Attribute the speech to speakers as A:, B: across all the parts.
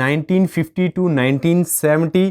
A: 1950 to 1970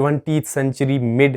A: 20th century mid،